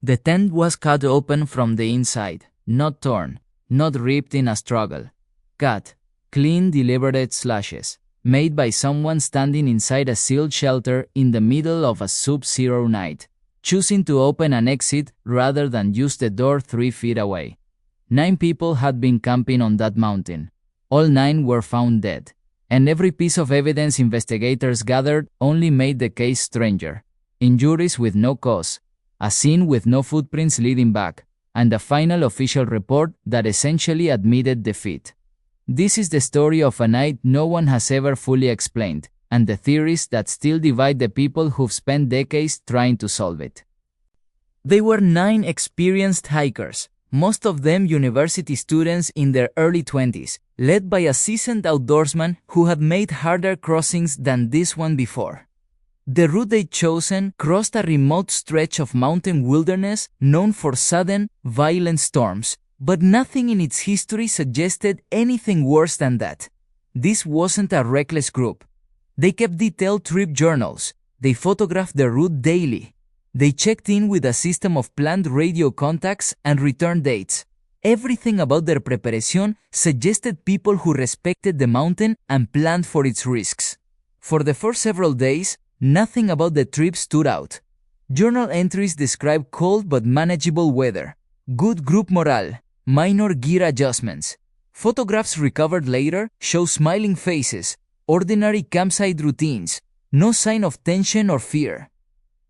The tent was cut open from the inside, not torn, not ripped in a struggle. Cut, clean, deliberate slashes, made by someone standing inside a sealed shelter in the middle of a sub-zero night, choosing to open an exit rather than use the door 3 feet away. 9 people had been camping on that mountain. All 9 were found dead, and every piece of evidence investigators gathered only made the case stranger. Injuries with no cause, a scene with no footprints leading back, and a final official report that essentially admitted defeat. This is the story of a night no one has ever fully explained, and the theories that still divide the people who've spent decades trying to solve it. They were 9 experienced hikers, most of them university students in their early 20s, led by a seasoned outdoorsman who had made harder crossings than this one before. The route they'd chosen crossed a remote stretch of mountain wilderness known for sudden, violent storms, but nothing in its history suggested anything worse than that. This wasn't a reckless group. They kept detailed trip journals. They photographed the route daily. They checked in with a system of planned radio contacts and return dates. Everything about their preparation suggested people who respected the mountain and planned for its risks. For the first several days, nothing about the trip stood out. Journal entries describe cold but manageable weather, good group morale, minor gear adjustments. Photographs recovered later show smiling faces, ordinary campsite routines, no sign of tension or fear.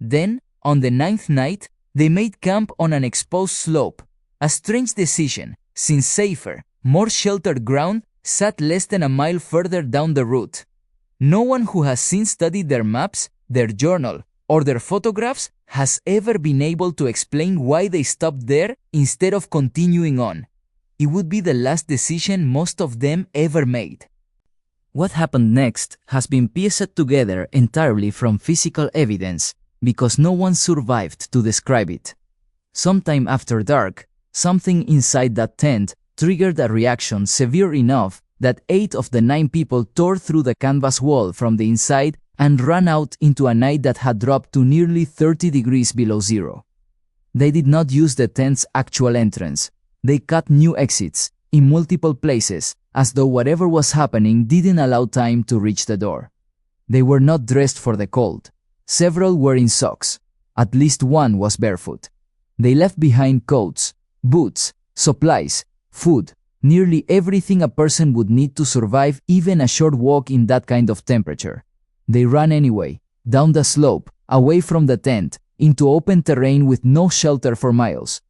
Then, on the 9th night, they made camp on an exposed slope, a strange decision, since safer, more sheltered ground sat less than a mile further down the route. No one who has since studied their maps, their journal, or their photographs has ever been able to explain why they stopped there instead of continuing on. It would be the last decision most of them ever made. What happened next has been pieced together entirely from physical evidence because no one survived to describe it. Sometime after dark, something inside that tent triggered a reaction severe enough that 8 of the 9 people tore through the canvas wall from the inside and ran out into a night that had dropped to nearly 30 degrees below zero. They did not use the tent's actual entrance. They cut new exits in multiple places, as though whatever was happening didn't allow time to reach the door. They were not dressed for the cold. Several were in socks. At least one was barefoot. They left behind coats, boots, supplies, food, nearly everything a person would need to survive even a short walk in that kind of temperature. They ran anyway, down the slope, away from the tent, into open terrain with no shelter for miles.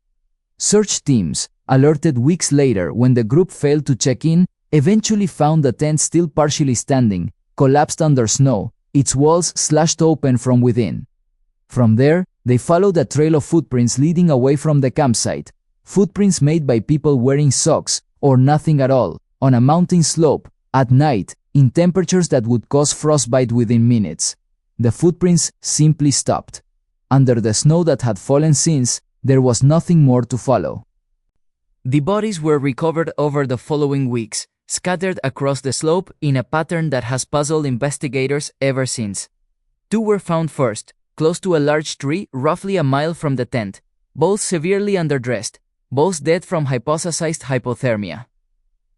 Search teams, alerted weeks later when the group failed to check in, eventually found the tent still partially standing, collapsed under snow, its walls slashed open from within. From there, they followed a trail of footprints leading away from the campsite, footprints made by people wearing socks or nothing at all, on a mountain slope, at night, in temperatures that would cause frostbite within minutes. The footprints simply stopped. Under the snow that had fallen since, there was nothing more to follow. The bodies were recovered over the following weeks, scattered across the slope in a pattern that has puzzled investigators ever since. 2 were found first, close to a large tree roughly a mile from the tent, both severely underdressed, both dead from hypothesized hypothermia.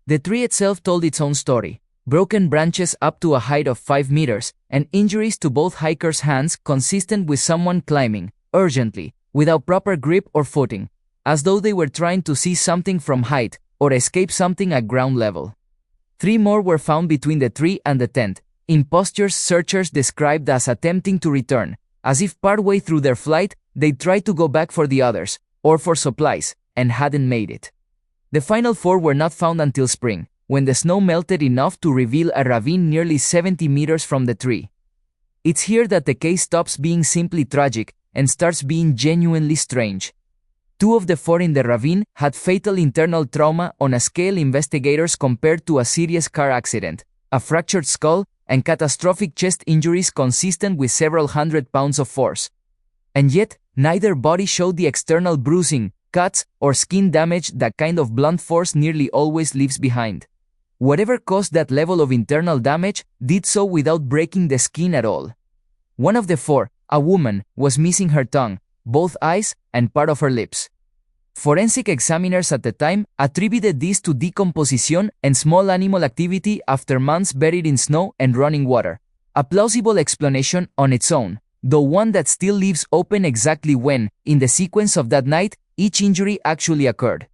The tree itself told its own story: broken branches up to a height of 5 meters, and injuries to both hikers' hands consistent with someone climbing, urgently, without proper grip or footing, as though they were trying to see something from height or escape something at ground level. 3 more were found between the tree and the tent, in postures searchers described as attempting to return, as if partway through their flight they tried to go back for the others, or for supplies, and hadn't made it. The final 4 were not found until spring, when the snow melted enough to reveal a ravine nearly 70 meters from the tree. It's here that the case stops being simply tragic and starts being genuinely strange. 2 of the 4 in the ravine had fatal internal trauma on a scale investigators compared to a serious car accident, a fractured skull, and catastrophic chest injuries consistent with several hundred pounds of force. And yet, neither body showed the external bruising, cuts, or skin damage that kind of blunt force nearly always leaves behind. Whatever caused that level of internal damage did so without breaking the skin at all. One of the 4, a woman, was missing her tongue, both eyes, and part of her lips. Forensic examiners at the time attributed this to decomposition and small animal activity after months buried in snow and running water. A plausible explanation on its own, though one that still leaves open exactly when, in the sequence of that night, each injury actually occurred.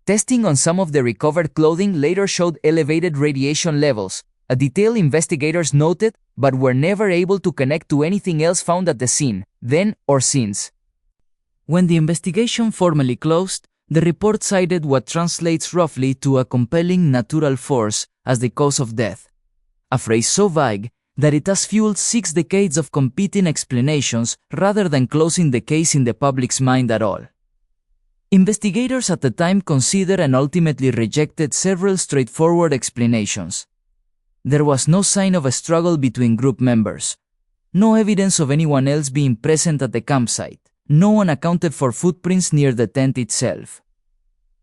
Testing on some of the recovered clothing later showed elevated radiation levels, a detail investigators noted but were never able to connect to anything else found at the scene, then or since. When the investigation formally closed, the report cited what translates roughly to a compelling natural force as the cause of death, a phrase so vague that it has fueled 6 decades of competing explanations rather than closing the case in the public's mind at all. Investigators at the time considered and ultimately rejected several straightforward explanations. There was no sign of a struggle between group members, no evidence of anyone else being present at the campsite, no one accounted for footprints near the tent itself.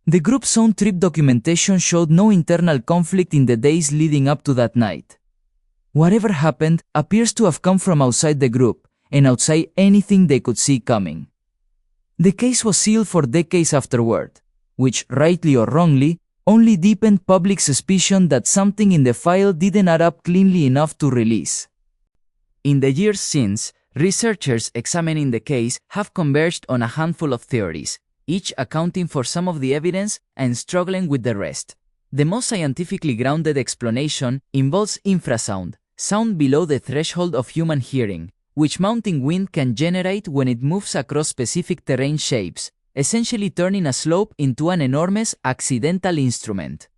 The group's own trip documentation showed no internal conflict in the days leading up to that night. Whatever happened appears to have come from outside the group and outside anything they could see coming. The case was sealed for decades afterward, which, rightly or wrongly, only deepened public suspicion that something in the file didn't add up cleanly enough to release. In the years since, researchers examining the case have converged on a handful of theories, each accounting for some of the evidence and struggling with the rest. The most scientifically grounded explanation involves infrasound, sound below the threshold of human hearing, which mountain wind can generate when it moves across specific terrain shapes, essentially turning a slope into an enormous accidental instrument.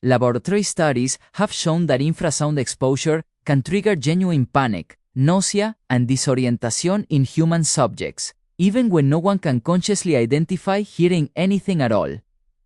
Laboratory studies have shown that infrasound exposure can trigger genuine panic, nausea, and disorientation in human subjects, even when no one can consciously identify hearing anything at all.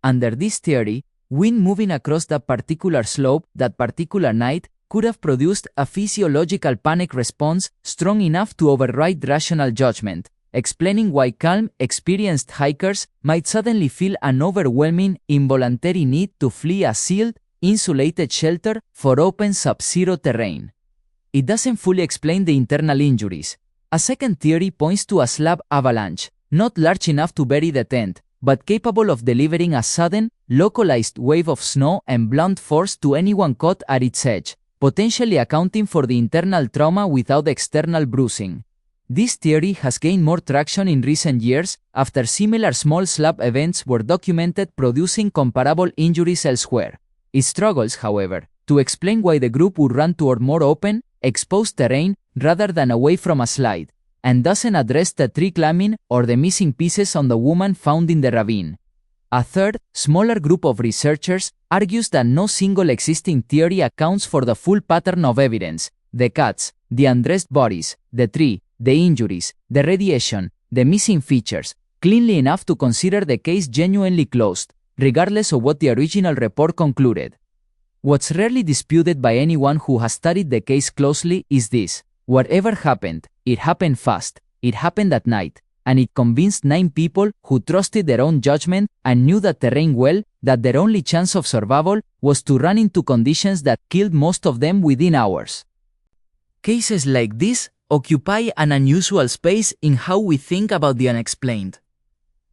Under this theory, wind moving across that particular slope that particular night could have produced a physiological panic response strong enough to override rational judgment, explaining why calm, experienced hikers might suddenly feel an overwhelming, involuntary need to flee a sealed, insulated shelter for open sub-zero terrain. It doesn't fully explain the internal injuries. A second theory points to a slab avalanche, not large enough to bury the tent, but capable of delivering a sudden, localized wave of snow and blunt force to anyone caught at its edge, potentially accounting for the internal trauma without external bruising. This theory has gained more traction in recent years after similar small slab events were documented producing comparable injuries elsewhere. It struggles, however, to explain why the group would run toward more open, exposed terrain rather than away from a slide, and doesn't address the tree climbing or the missing pieces on the woman found in the ravine. A third, smaller group of researchers argues that no single existing theory accounts for the full pattern of evidence: the cuts, the undressed bodies, the tree, the injuries, the radiation, the missing features, cleanly enough to consider the case genuinely closed, regardless of what the original report concluded. What's rarely disputed by anyone who has studied the case closely is this: whatever happened, it happened fast, it happened at night, and it convinced 9 people who trusted their own judgment and knew the terrain well that their only chance of survival was to run into conditions that killed most of them within hours. Cases like this occupy an unusual space in how we think about the unexplained.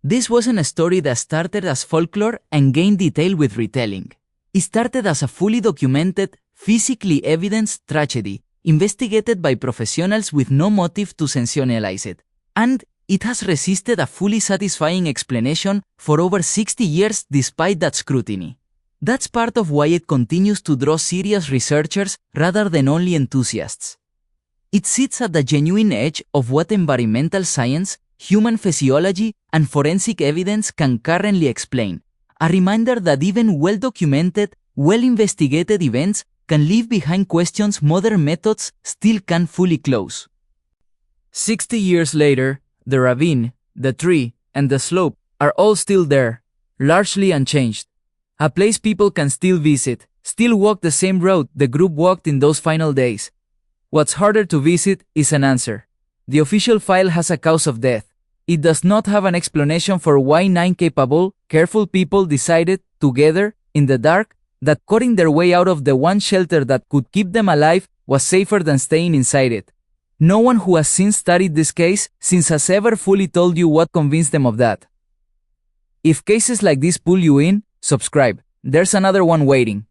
This wasn't a story that started as folklore and gained detail with retelling. It started as a fully documented, physically evidenced tragedy, investigated by professionals with no motive to sensationalize it. And it has resisted a fully satisfying explanation for over 60 years despite that scrutiny. That's part of why it continues to draw serious researchers rather than only enthusiasts. It sits at the genuine edge of what environmental science, human physiology, and forensic evidence can currently explain. A reminder that even well-documented, well-investigated events can leave behind questions modern methods still can't fully close. 60 years later, the ravine, the tree, and the slope are all still there, largely unchanged. A place people can still visit, still walk the same road the group walked in those final days. What's harder to visit is an answer. The official file has a cause of death. It does not have an explanation for why 9 capable, careful people decided, together, in the dark, that cutting their way out of the one shelter that could keep them alive was safer than staying inside it. No one who has since studied this case since has ever fully told you what convinced them of that. If cases like this pull you in, subscribe. There's another one waiting.